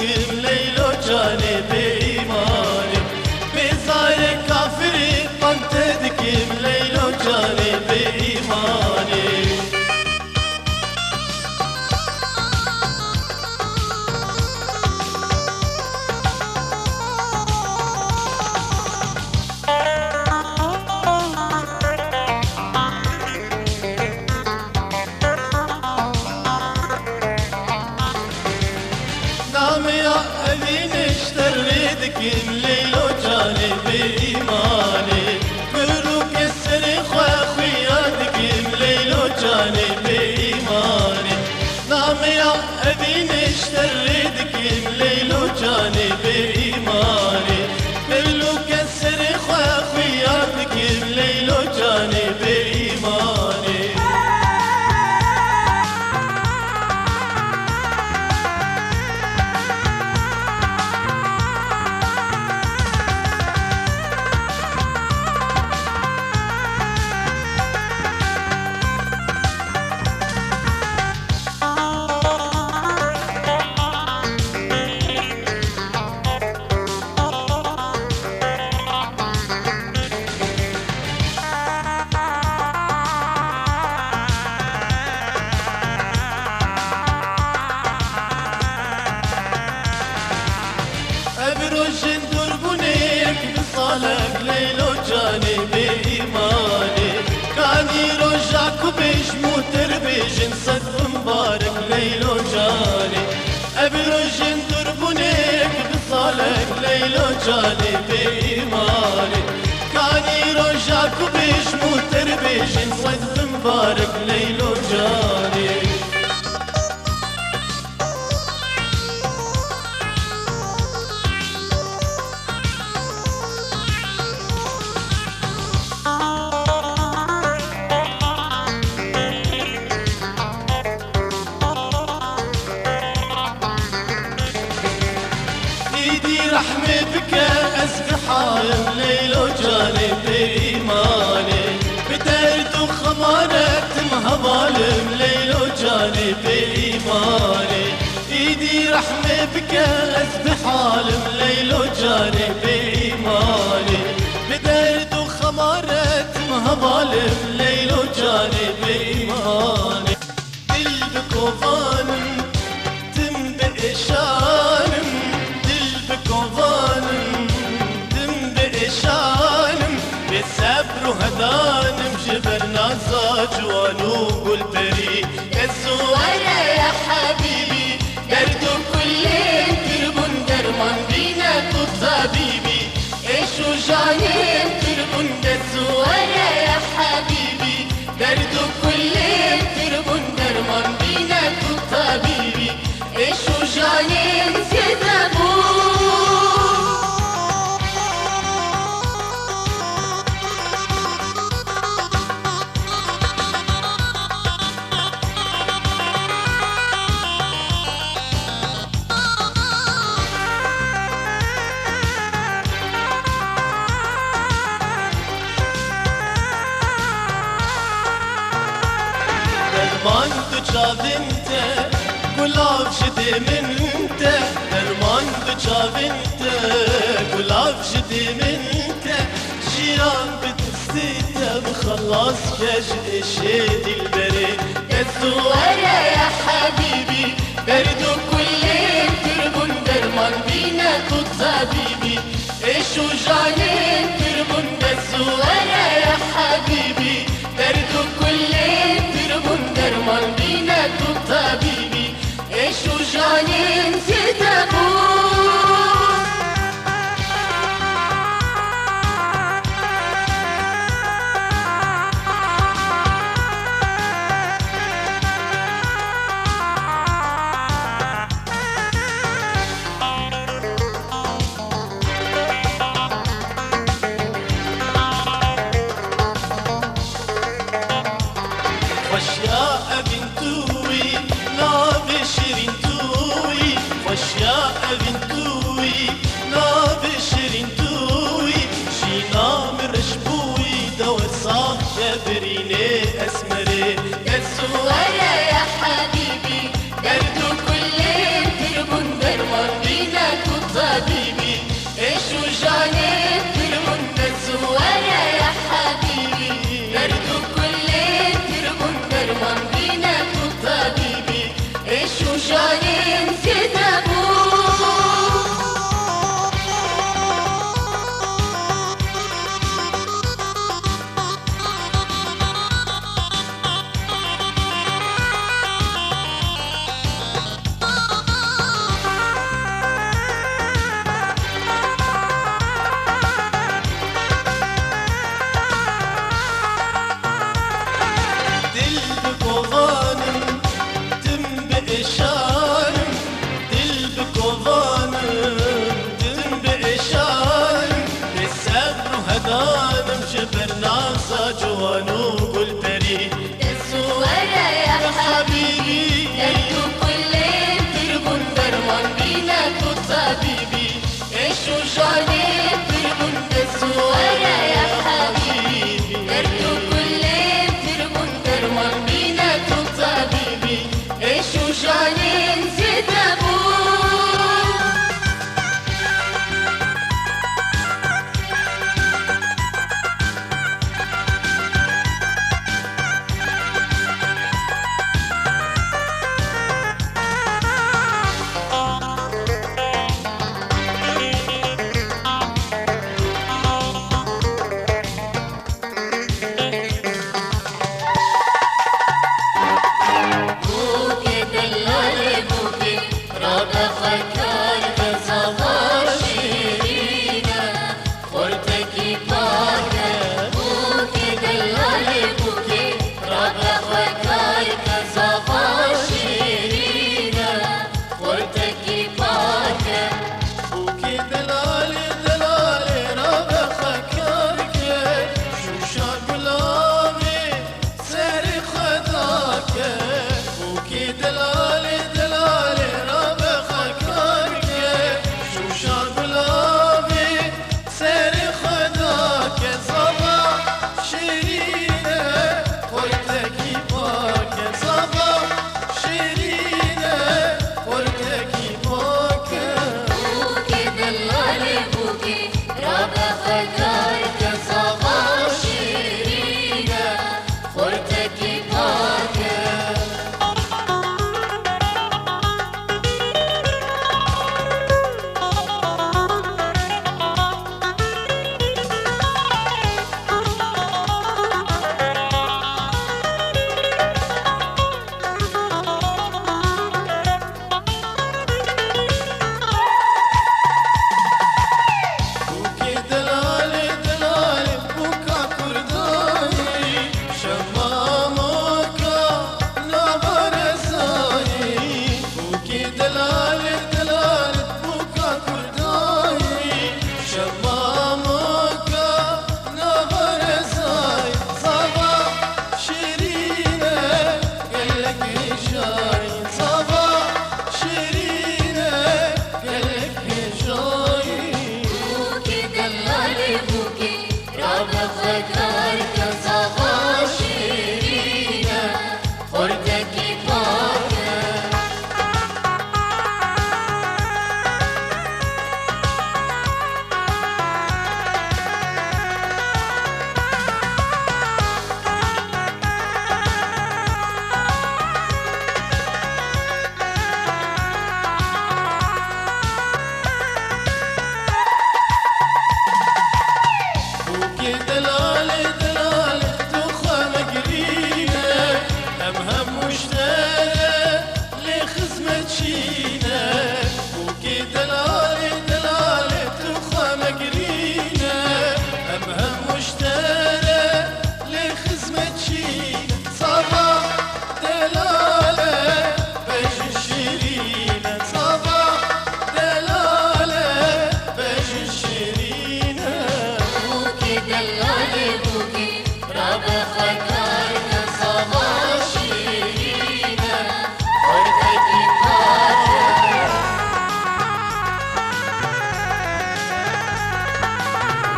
ليل وجاني بإيماني بزاير كافري طنتدك ليل وجاني بإيماني ليل وجاني بإيماني مبروك السر خوياتك ليل وجاني بإيماني نعم يا أبي نشتردك ليل وجاني بإيماني مبروك السر خوياتك ليل وجاني بإيماني بروجن دربونيك بصالك ليل وجاني بإيماني كاني رجعك بجمو تربيجن صدق مبارك ليل وجاني بروجن دربونيك بصالك ليل وجاني بإيماني كاني رجعك بجمو تربيجن صدق مبارك ليل وجاني رحمي بك أسبحان ليل وجاني بإيماني بدرد وخمارة مهبالم ليل وجاني بإيماني إيدي رحمي بك أسبحان ليل وجاني بإيماني بدرد وخمارة مهبالم ليل وجاني بإيماني قلبك وفانم تم بإشانم بالصبر وهدانم جبرنا جوانو قلبري الزوارة يا حبيبي درد كل تربون درمان بينا طبيبي ايش وجاني تربون الزوارة يا حبيبي درد كل تربون درمان بينا طبيبي ايش وجاني تدبون درمان بچاوینته گلاب شدی منته درمان بچاوینته گلاب شدی منته شیران بتستیته بخلاص کش اشی دلبری الزوارة يا حبيبي درد كل تربون درمان بينك وطبيبي ايش وجاني تربون الزوارة يا حبيبي درد كل درمان بينك وطبيبي ايش وجاني نسيت اقول واشياء بنتوي لا بشرين توي واشياء بنتوي لا بشرين توي شينا مرشبوي دو صاح بريني اسمري الزوارة يا حبيبي درد كل تربون درمان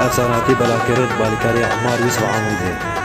افساناتی بلاکرد بالکاری عمار یوسف عاموده.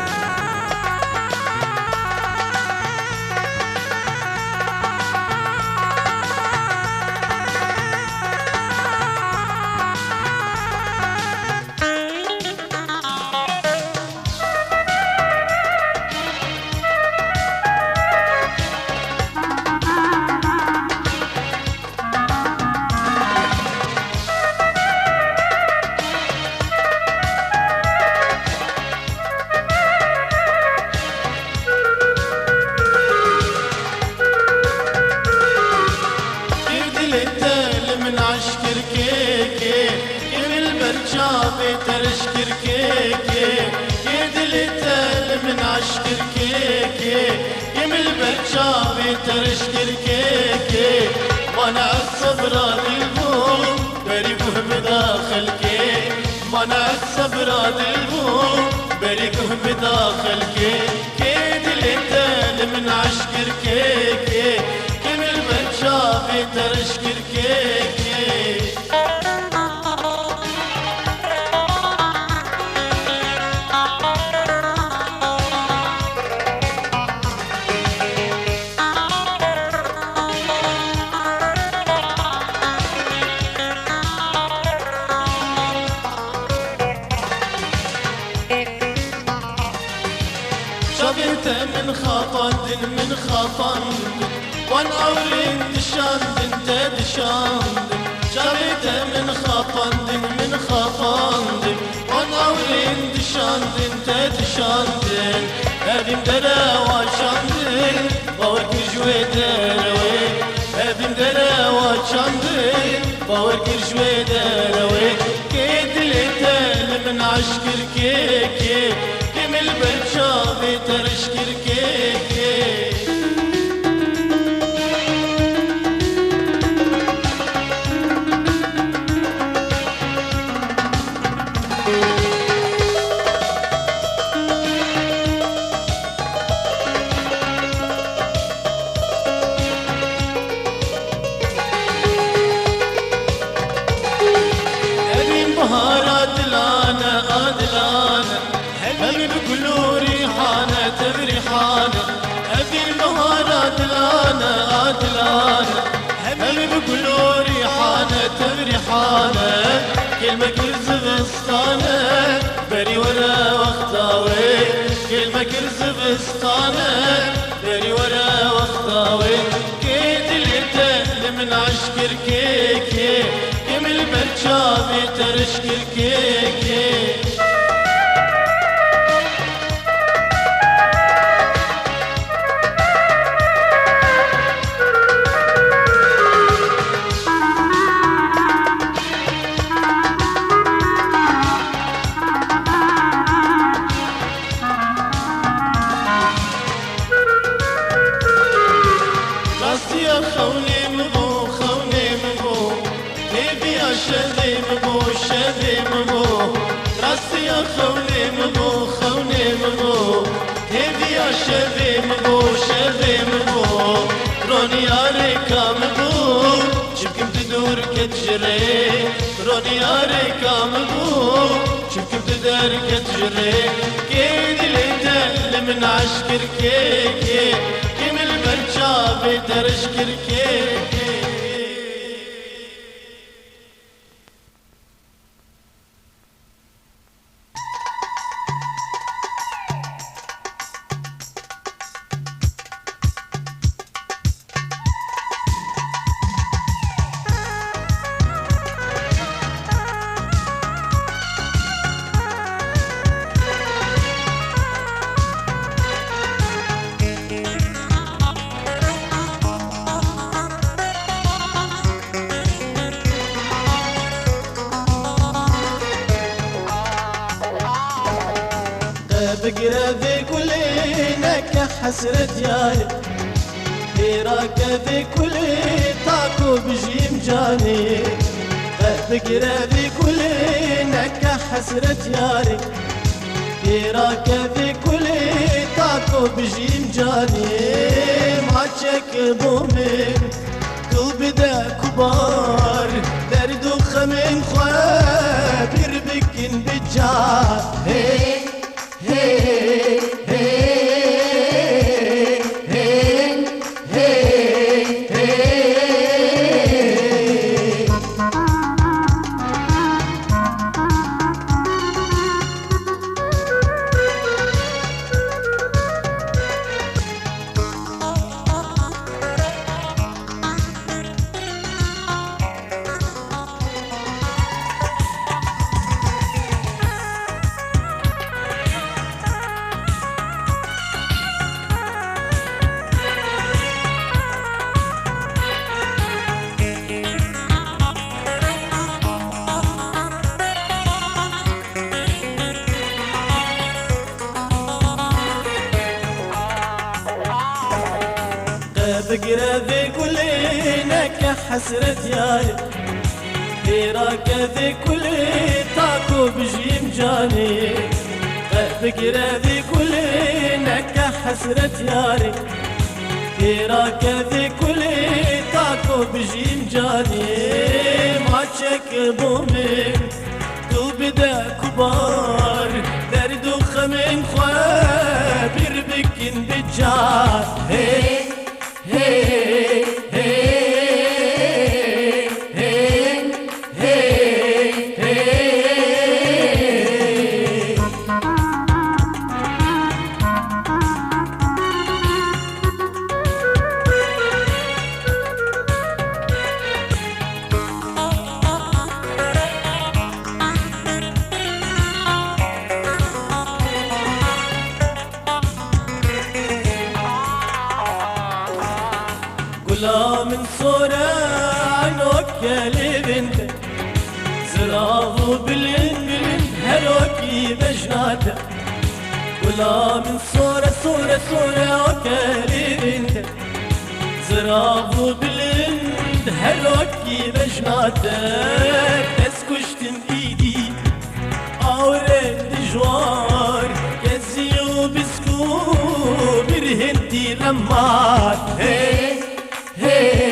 ترشكر كيكي يدل التال من عشكر كيكي يمل برشابي ترشكر كيكي منع الصبر للبوم بريكه بداخل كي منع الصبر للبوم بريكه بداخل كي يدل التال من عشكر كيكي يمل برشابي ترشكر كيكي من خطن وانا اولين دشاندن تدشاندن شريته من خطن وانا اولين دشاندن تدشاندن هبيم دلا وشاندن باورك جوي دروي هبيم دلا وشاندن باورك جوي دروي كيد لتل من عشكر كيكي كمل برشابي ترشكر كيكي هبين بهارات لانا ادلانا هبي بقلو ريحانة تبريحانة هبي البهارات لانا ادلانا هبي بقلو ريحانة تبريحانة كلمة كرز بسطانة بري ورا واختاوي كلمة كرز بسطانة بري ورا واختاوي كيد اللي تهل من عشكر كيكي كمل برشابي ترشكر كيكي شدي مبو راسي يا خوني مبو هدي يا شدي مبو روني عليك مبو شبكم تدور كتجري روني عليك مبو شبكم تدور كتجري كيدي ليتل من عشكر كيكي كمل برشابي ترشكر كيكي بقرا في كل نك حسرة ياري هيراك في كل طاقو بجيم جاني بقرا في كل نك حسرة ياري هيراك في كل طاقو بجيم جاني ما تشك بومن قلبي دا كبار درد وخمين خوابير بكن بقرا ذي كلينك حسرة ياري هيراك ذي كلي تاكو بجيم جاني بقرا ذي كلينك حسرة ياري هيراك ذي كلي تاكو بجيم جاني ما تشك بومي تو بدا كبار درد وخمين خوابير بكن بجار هي هي كلها من صورة عنوكة بنت زراغو بالين هلوكي بجناته كلها من صورة وكالي بنت زراغو بالين هلوكي بجناته تسكشتم ايدي اورد جوار كزيو بسكو برهنتي لمات هي هي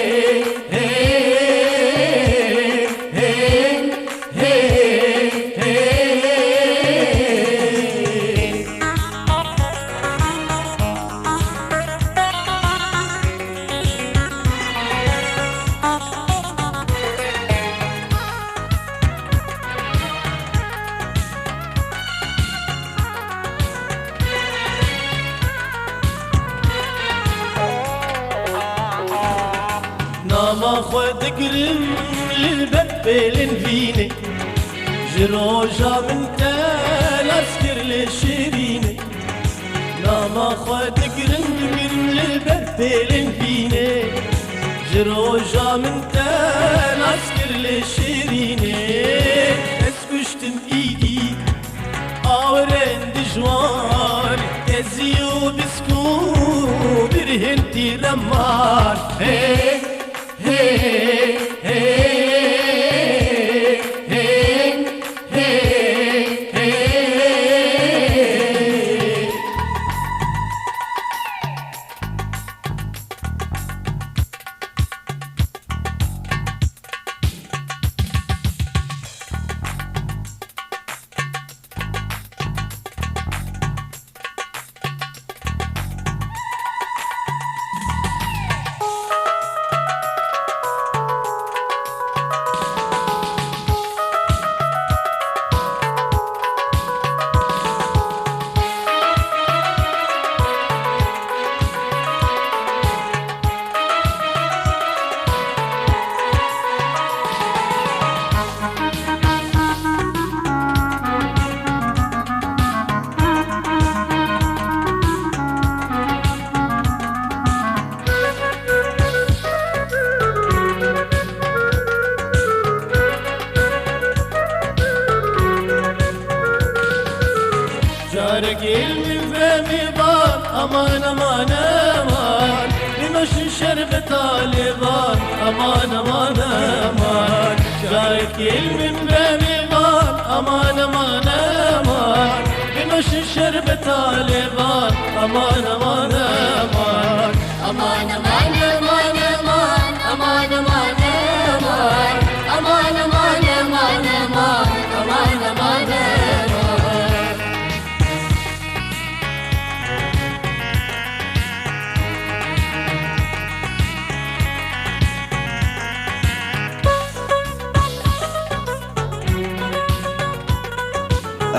ما خود قرم للببلين فيني جروجا من تال اسكر لشيريني ما خود قرم للببلين فيني جروجا من تال اسكر لشيريني اسكشتم ايدي اورين دجوار يزيو بسكو برهنتي لمار هي هي هي رجل من فمي بان امان امان امان بمشي شرب طالبان امان امان امان رجل من فمي بان امان امان امان بمشي شرب طالبان امان امان امان امان امان امان امان امان امان امان امان امان امان امان امان امان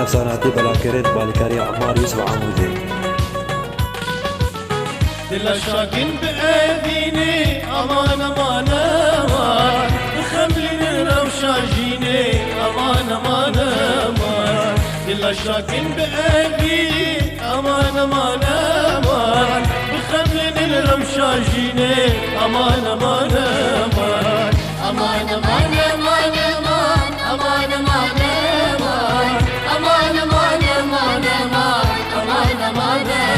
افساناتی بلاکرت بالکاری عمار یوسف عمودی دل شاكن بأذيني أمان أمان أمان بخملين الروشاجيني أمان أمان أمان دل شاكن بأذيني أمان أمان أمان بخملين الروشاجيني أمان أمان أمان أمان أمان أمان أمان أمان أمان أمان أمان أمان أمان أمان أمان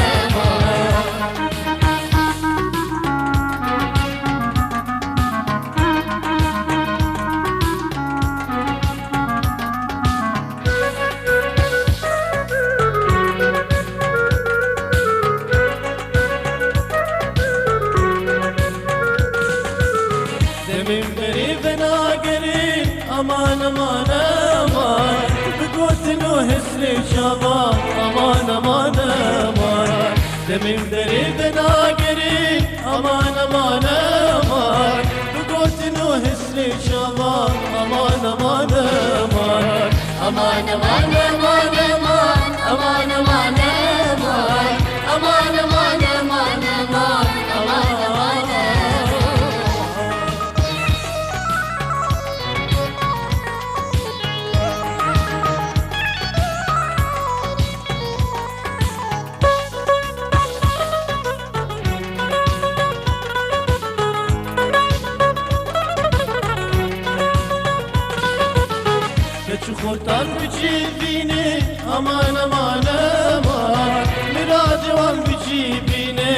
امان امان امان بقوت نوهس لي شباب امان امان امان دمم دريد ناقري امان امان امان بقوت نوهس لي شباب امان امان امان امان امان امان امان امان امان امان امان امان امان امان امان خورتان بجيبيني امان امان امان مرادي وان بجيبيني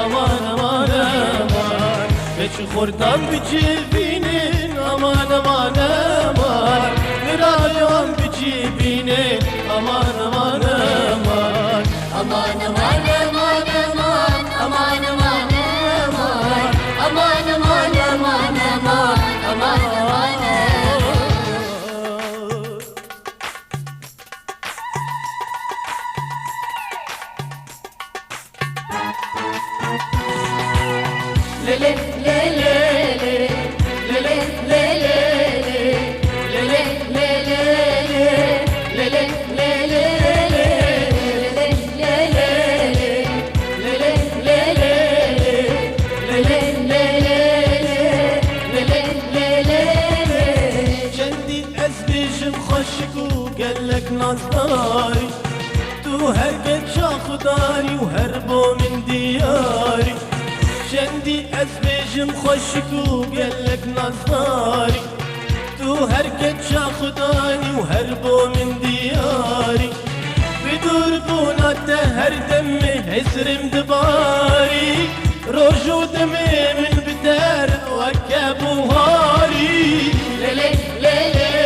امان امان امان خورتان بجيبيني امان امان امان مرادي وان بجيبيني امان امان امان امان امان امان امان امان امان امان امان امان امان امان قالك نصاري تو هرقد شاخداري وهربوا من دياري شندي أزبيج مخشكو قالك نصاري تو هرقد شاخداري وهربوا من دياري بدور بونا تهر دمي هسرم دباري روجو دمي من بدار وكابو هاري ليلي ليلي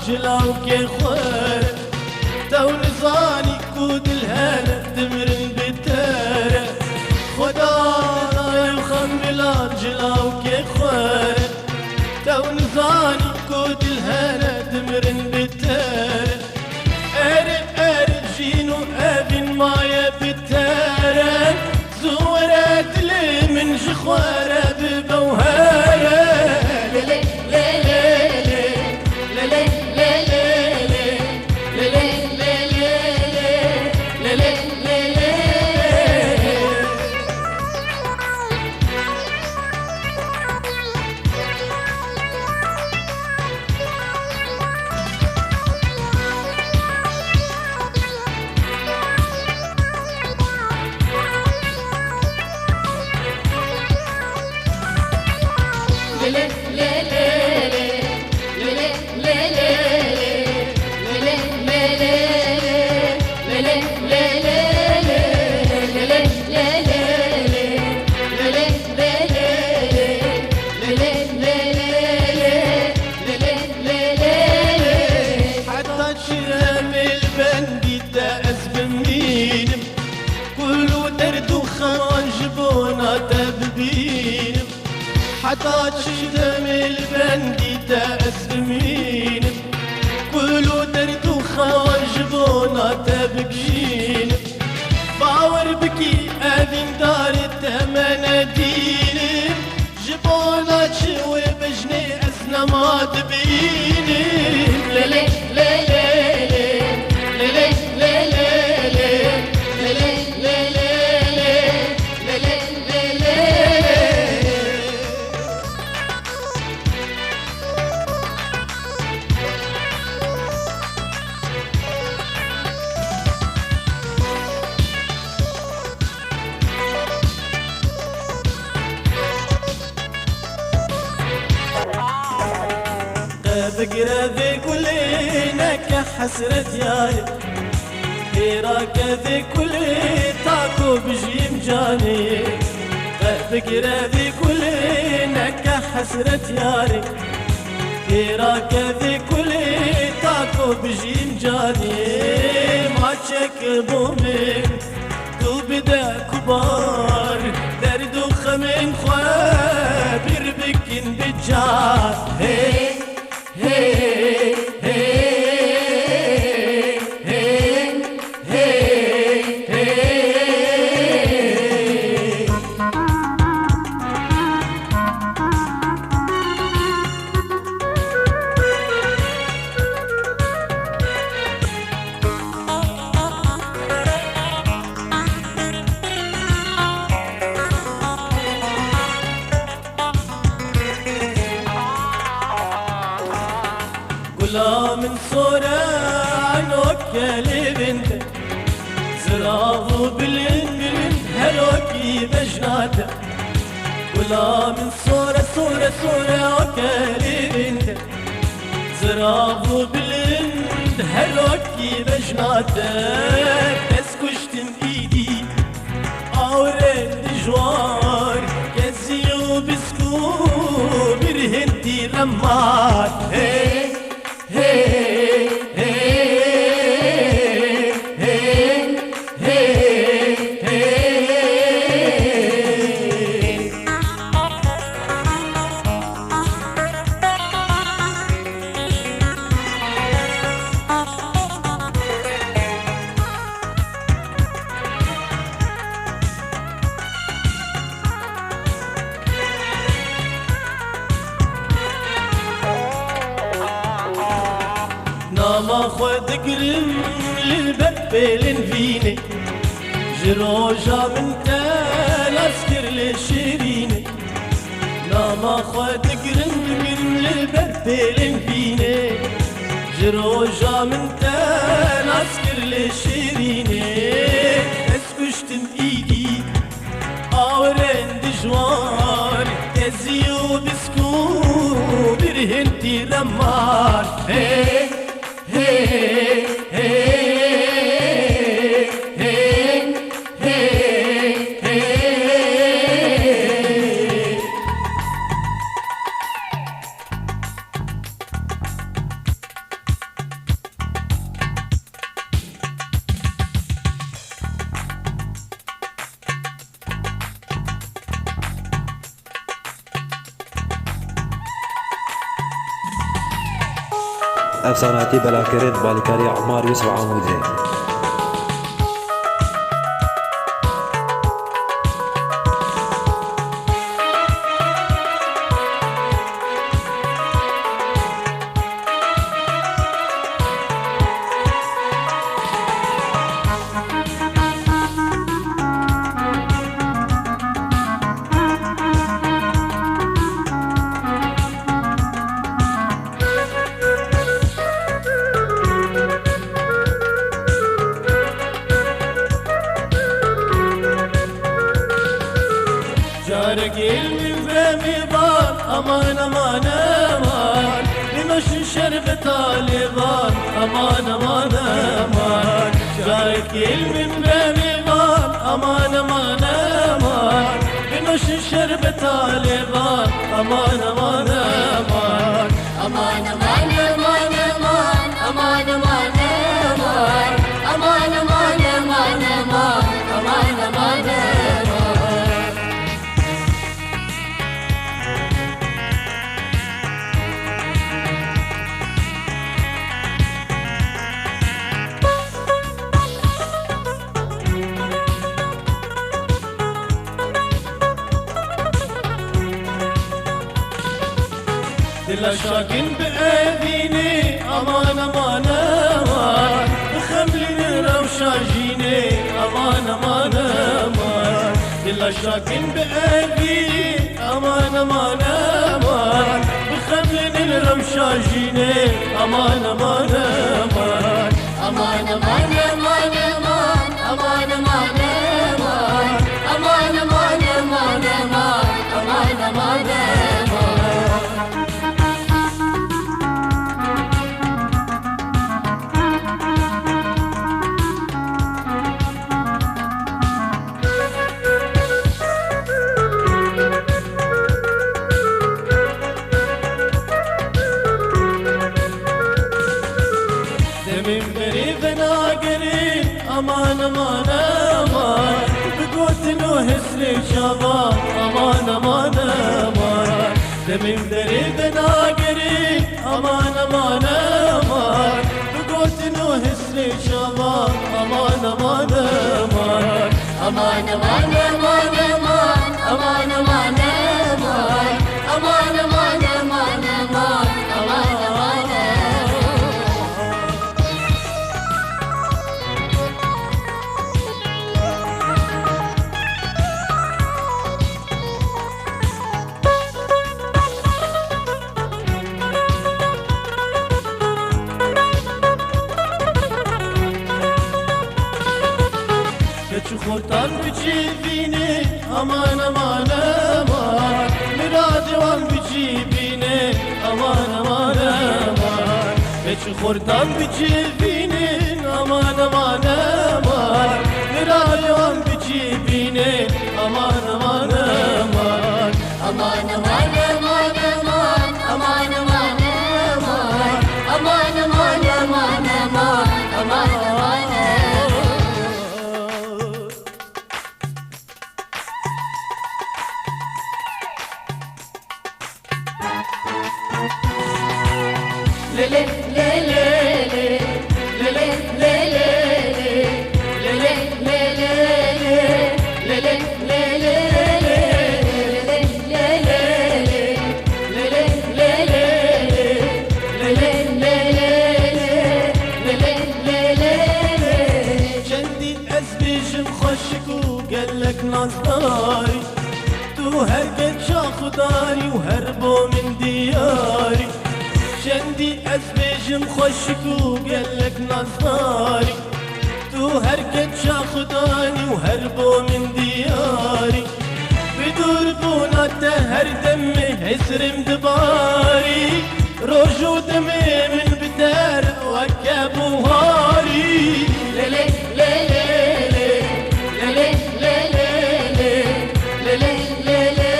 جلاوك يا خوار تو نزاني كود الهنا دمرن بالتارة خدانا يخم بلاد جلاوك يا خوار تو نزاني كود الهنا دمرن بالتارة اري جينو ابن مايا بالتارة زورت لي من جخوارة ببوهارة حتى تشدم البندي تأسمين كلو درد وخواجبونا تبكين باور بكي أذن دار التمن دين جبونا تشوي بجني أسنا ما تبيني للي للي للي للي للي بقرا ذي كلينك حسرة ياري هيراك ذي كلي تاكو بجيم جاني بقرا ذي كلينك حسرة ياري هيراك ذي كلي تاكو بجيم جاني ما تشك بومي تو بدا كبار درد وخمين خوابر بكن بجار هي هي هي لا من صورة عن وكالي بنت زرافو بالإنجلين هلوكي بجناته ولا من صورة وكالي بنت زرافو بالإنجلين هلوكي بجناته بس كشتم إيدي أورين جوار كزيو بسكو برهنتي رمات هي hey, hey, hey, hey, hey. ما خود قرم للببلن فيني جروجا من تال اسكر لشيريني ما خود قرم للببلن فيني جروجا من تال اسكر لشيريني اسكشتم ايدي اورين دجوار تزيو بسكو برهنتي رمار hey. Hey, hey, hey, hey, hey. افساناتی بلاکرین بالیکاری عمار یوسف عمودی رجل من رمضان أمان أمان أمان بمشي شرب طالبان أمان أمان أمان رجل من رمضان أمان أمان أمان بمشي شرب طالبان أمان أمان أمان أمان أمان أمان أمان أمان أمان أمان أمان أمان أمان أمان أمان أمان دل شاكن بأذيني أمان أمان أمان بخملين روشاجيني أمان أمان أمان دل شاكن بأذيني أمان أمان أمان بخملين روشاجيني أمان أمان أمان أمان أمان أمان أمان أمان أمان أمان أمان أمان أمان أمان أمان أمان شباب امان امان امان دمیم درید ناگری امان امان امان بگوتنو حسن شباب امان امان امان امان امان امان امان امان امان امان امان امان امان امان امان خورتان بجيبيني امان امان امان مرادي وان بجيبيني امان امان امان هيك خورتان بجيبيني امان امان امان مرادي وان بجيبيني امان امان امان امان امان امان امان امان امان امان امان امان امان امان ليلي ليلي ليلي ليلي ليلي ليلي ليلي جندي أزبيج مخشك وقالك نصداري تو هرقد شاخ داري وهربوا من دياري جندي أزبيج مخشك وقالك نصاري تو هرقد شاخداني وهربوا من دياري بدور بونا تهر دمي هسرم دباري روجو دمي من بدار وكابو هاري ليلي ليلي ليلي ليلي ليلي ليلي ليلي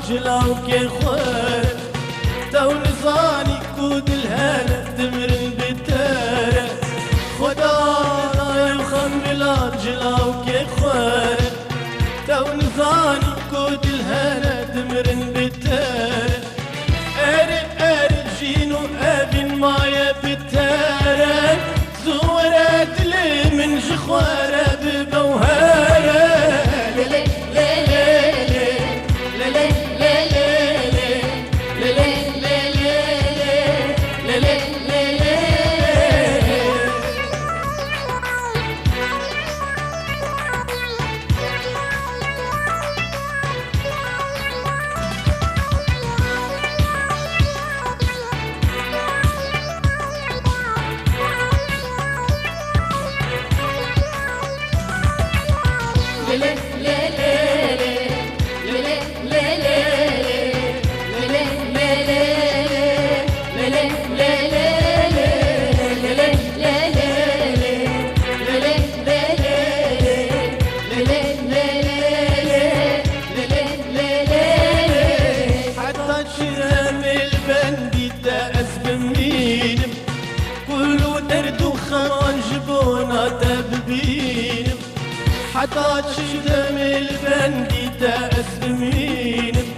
جلاوك يا خوار تو نزاني كود الهنا تمرن بتارة خدانا يخم بلاد جلاوك يا خوار تو نزاني كود الهنا تمرن بتارة اري اري جينو ابن مايا بتارة زورت لي من جخوارة ببوهارة ليلي حتى شرم البندي تأس بمينم كله درد وخوان جبونا تببينم حتى شرم البندي تأس بمينم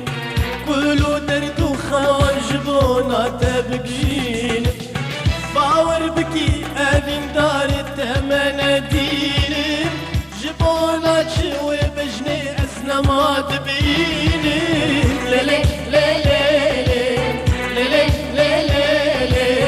كله درد وخوان جبونا تببينم باور بكي أبين دار التمنى دينم جبونا شوي بجني أسنا ما تبينم ليلي ليلي ليلي ليلي ليلي ليلي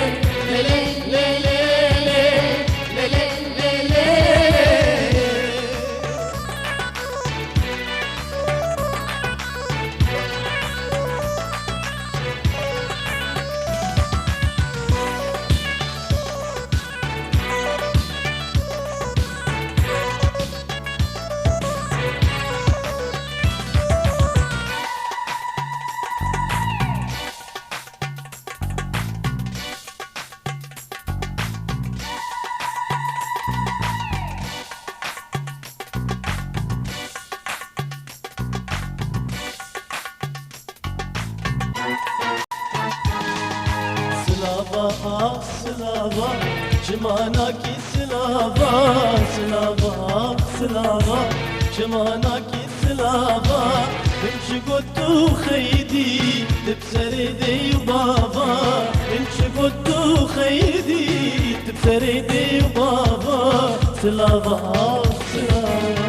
سلاوا جماناكي سلاوا سلاوا سلاوا جماناكي سلاوا انش قدو خيدي تبسردي بابا انش قدو خيدي تبسردي بابا سلاوا سلاوا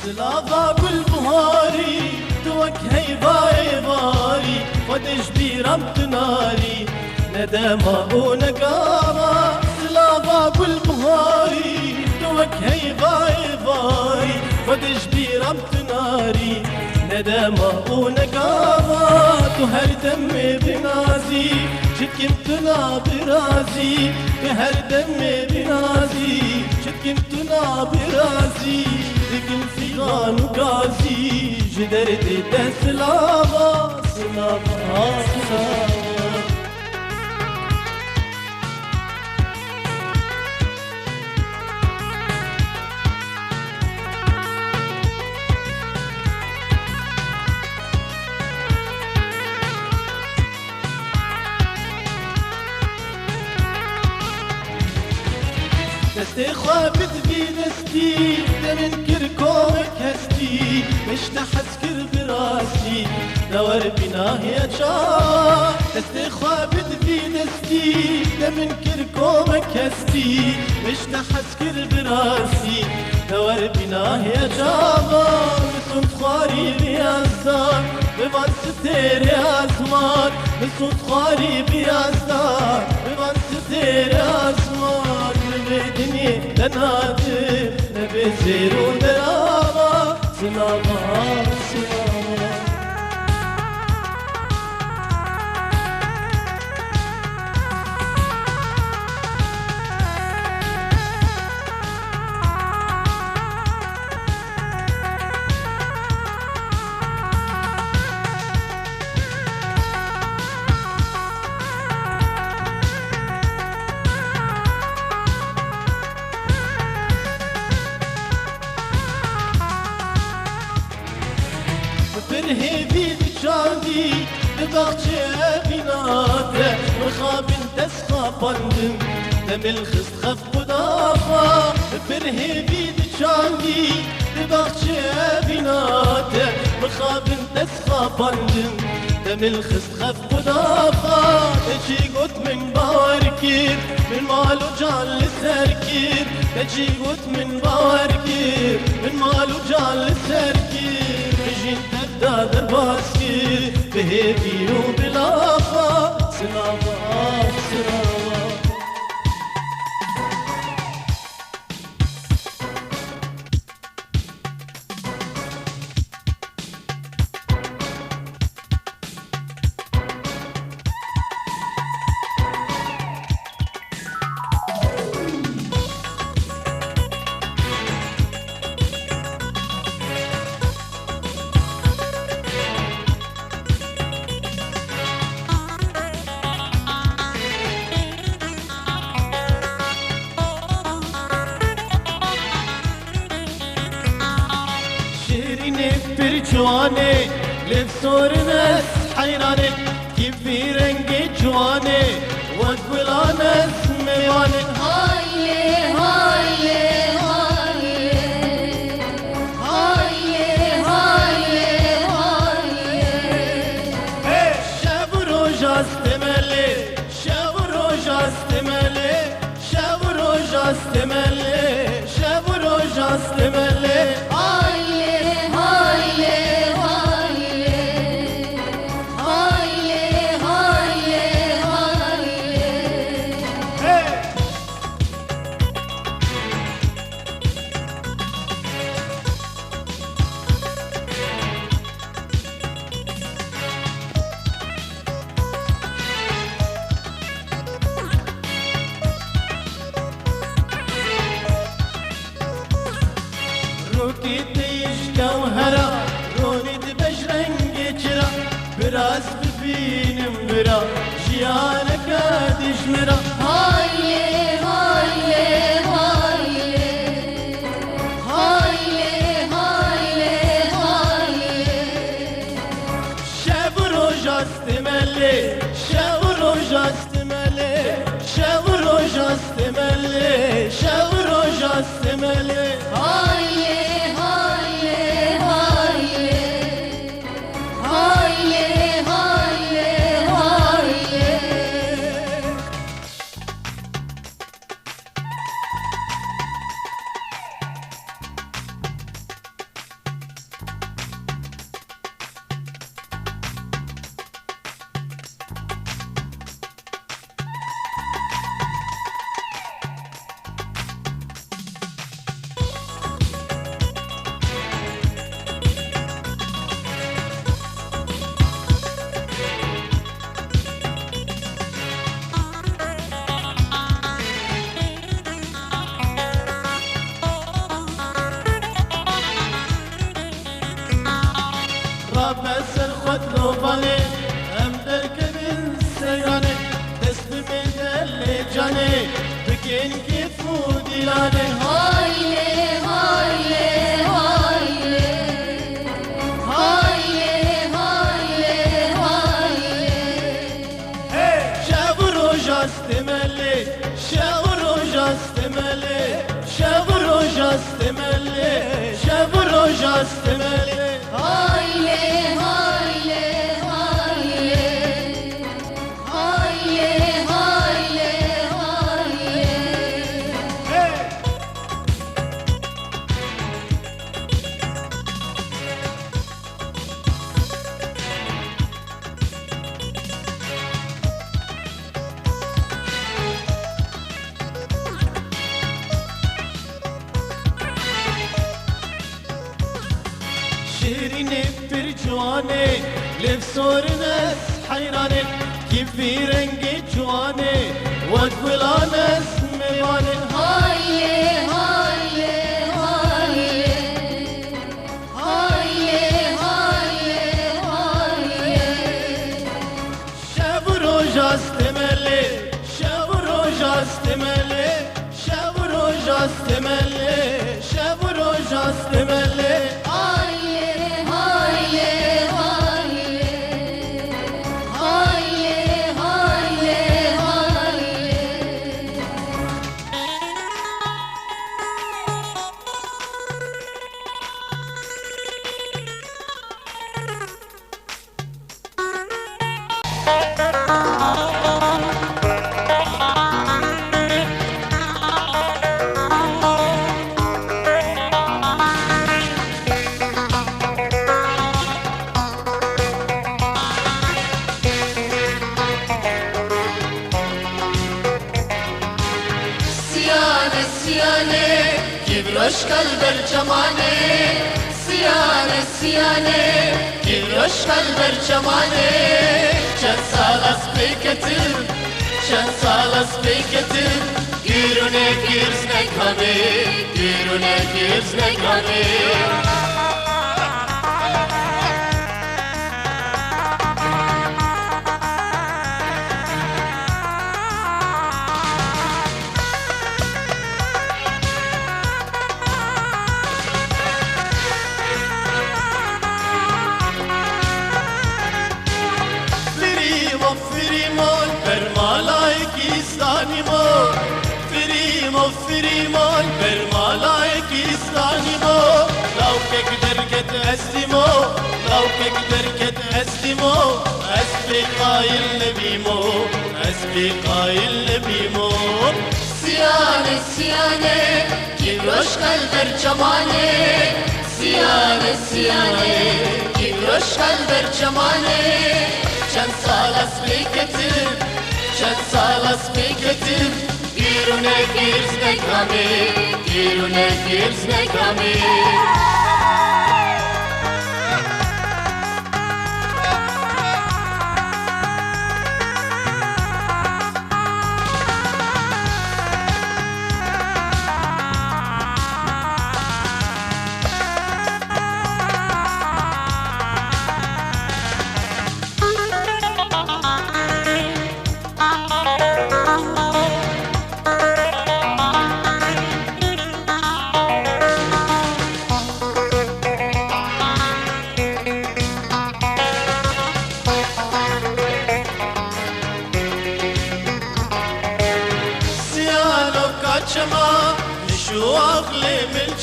سلاوا بالبهاري توك هيباي باري ودش بيرمت ناري ندما ونقاما سلاوا بالبهاري توك هيباي باري ودش بيرمت ناري ندما ونقاما تهر دمي بنازي شكمتنا برازي بهر دمي بنازي شكمتنا برازي لكن في غانو قازي جدرت سلاوا سلاوا سلاوا دستي خوابت في دستي من كركومك هستي مش تحسكر براسي دور بناه يا شاه دستي خوابت في دستي من كركومك هستي مش تحسكر براسي دور بناه يا شاه بصوت خواري بيازدار ببان ستير يا زمان بصوت خواري بيازدار ببان ستير يا زمان بدني تنادي نبي زيرو دراما سلاما سلاما برهيبي بجاندي ببغجة بناته وخاب تسخى بندم دم الخست خف قدافة برهيبي بجاندي ببغجة بناته وخاب تسخى بندم دم الخست خف قدافة تجي قد من باركير من مالو جان لسركير تجي قد من باركير من مالو جان لسركير بجين دادر باسكي بهيبي وبلافا سلاوا سلاوا جواني لبسور ناس حيراني كيف في رنقي جواني واقبل ناس ميواني هاي هاي هاي هاي هاي هاي شابرو جاستملي شابرو جاستملي شابرو جاستملي شابرو جاستملي روكي تيش كوهرة روني دبش رنجي جرا براس بفي دبینم برا جیانکا دشمرا Hayli hayli hayli Hayli hayli hayli شب روز است ملی شب روز است ملی شب روز است ملی شب روز است ملی Hayli hayli hayli Hayli hayli hayli رب سر خود لو بانه هم در کبین سیانه دست به دل جانه بکن که فودیلانه Hayli hayli hayli Hayli hayli hayli شب روز است ملی شب روز است ملی شب روز است ملی شب روز است ملی Hayli hayli hayli Hayli hayli hayli شیرینی پر جوانه لبسور ناس حیرانه کیفی رنگ جوانه وگلان اسمیوانه Hayli hayli hayli Hayli hayli hayli شب روز است ملی شب روز است ملی شب روز است ملی شب روز است ملی Hayli hayli hayli Hayli hayli hayli Siyane siyane کیبروش کل بر جمانه Siyane siyane کیبروش کل بر جمانه چند سال از بیکتر چند سال از بیکتر گیرونه گیرز نکامه گیرونه گیرز نکامه فریمون بر مالایکیستانی مو فریمون بر مالایکیستانی مو لو که درکت استیمو لو که درکت استیمو اسبی قایل نبیمو اسبی قایل نبیمو Siyane siyane کیبروش کل بر جمانه Siyane siyane کیبروش کل بر جمانه چند سال از بیکتر چند سال از بیکتر گیرونه گیرز نکامه گیرونه گیرز نکامه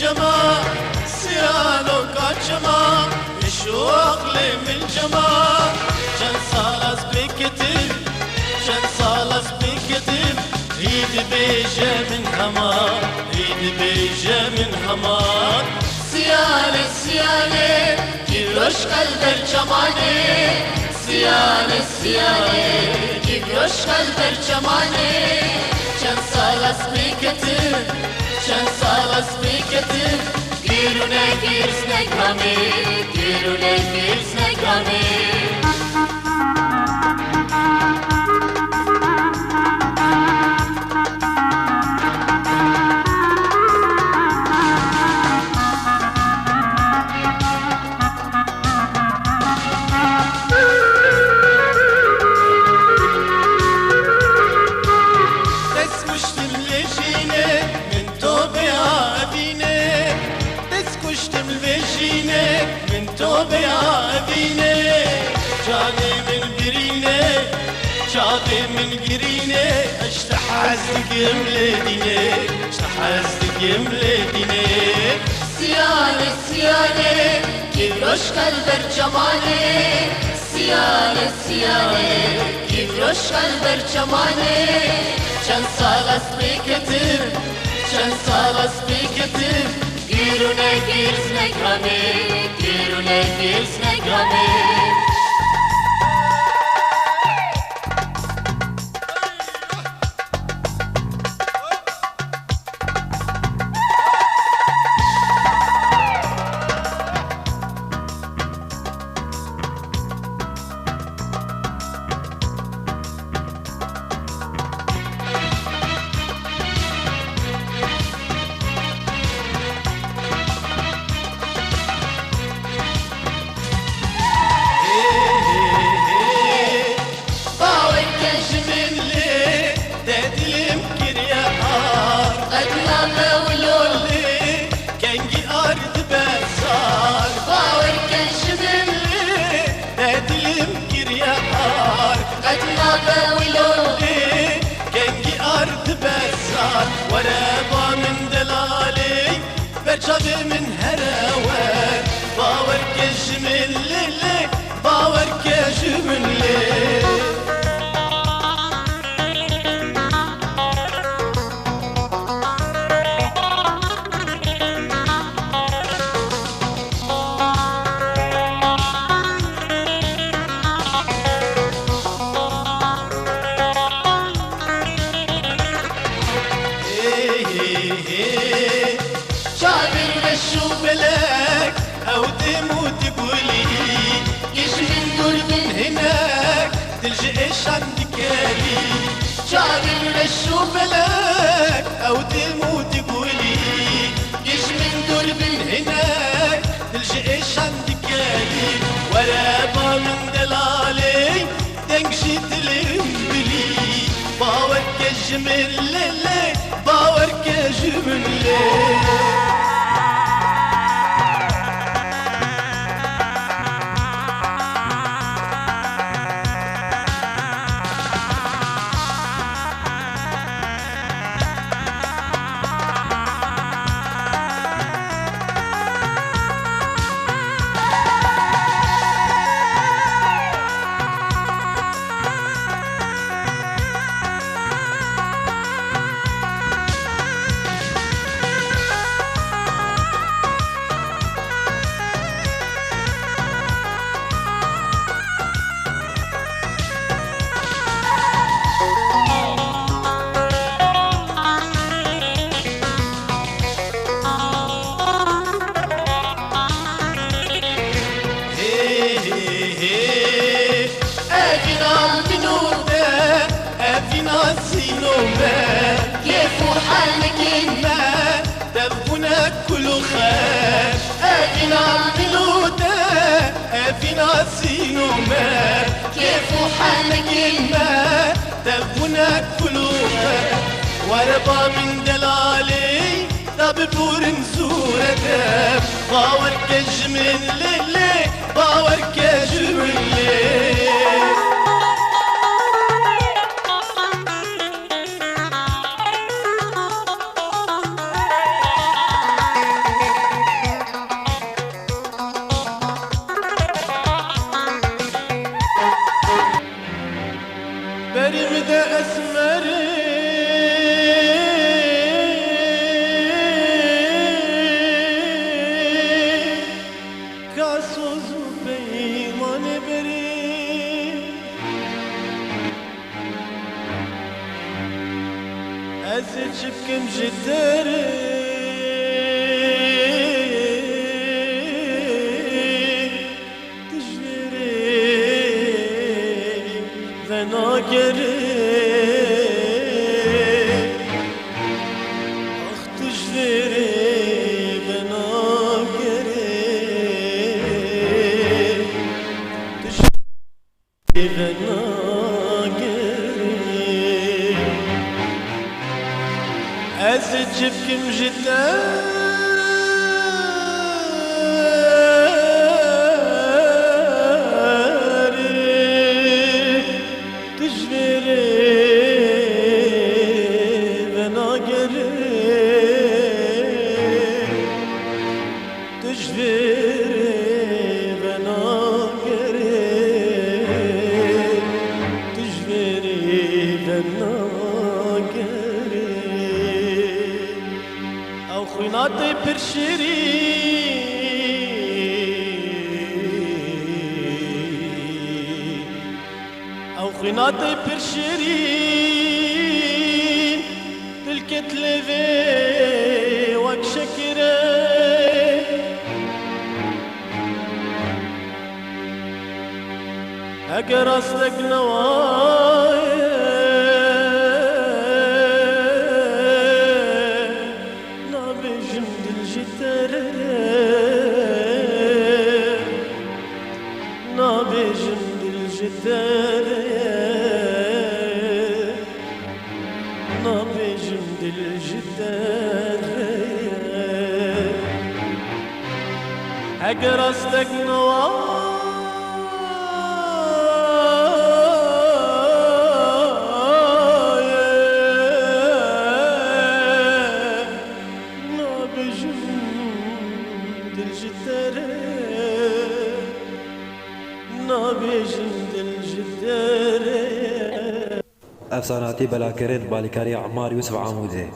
جمال سيالو كاتشما الشوق لي من جمال شن صالس بكتب شن صالس بكتب ايد بيجا من همان ايد بيجا من همان سيالي سيالي كيفاش قلب الجمالي سيالي سيالي كيفاش قلب الجمالي شن صالس بكتب شن صالس بكتب گیرونه گیرس نگامی گیرونه گیرس نگامی من توبة يا أبيني جاني من قريني جاني من قريني اشتحزك مليديني اشتحزك مليديني سيالي سيالي كيفاش قلب الجمالي سيالي سيالي كيفاش قلب الجمالي شن صالس بكتب شن صالس بكتب گیرونه گیرس نگامی گیرونه گیرس نگامی ورابا من دلالي برجب من هراوان باور كجمل لي باور كجمل لي شابر شو بلاك او تموت قولي ايش من دول من هناك تلجئش عندك لي شابر شو بلاك او تموت قولي ايش من دول من هناك تلجئش عندك لي ورابا من دلالي تنقشي تلمبلي باور كجمل لي باور كجمل لي كيف حالك ما تبغونا كل خير أفينا بلودا أفينا سينوما كيف حالك ما تبغونا كل خير وربا من دلالي طب بورن زورة باور كجمل لي باور كجمل لي أزجبكم جدري ناگری آخ تجوری به ناگری تجوری به ناگری از جبكم جدا خيناتي برشيري أو خيناتي برشيري تلك تلفي وك شكري أقرأ أصدق نوايا نابجم دل نابجم دل أقرأ أصدق نوايا نابجم دل نابجم دل افساناتی بلاکرین بالیکاری عمار یوسف عاموزه.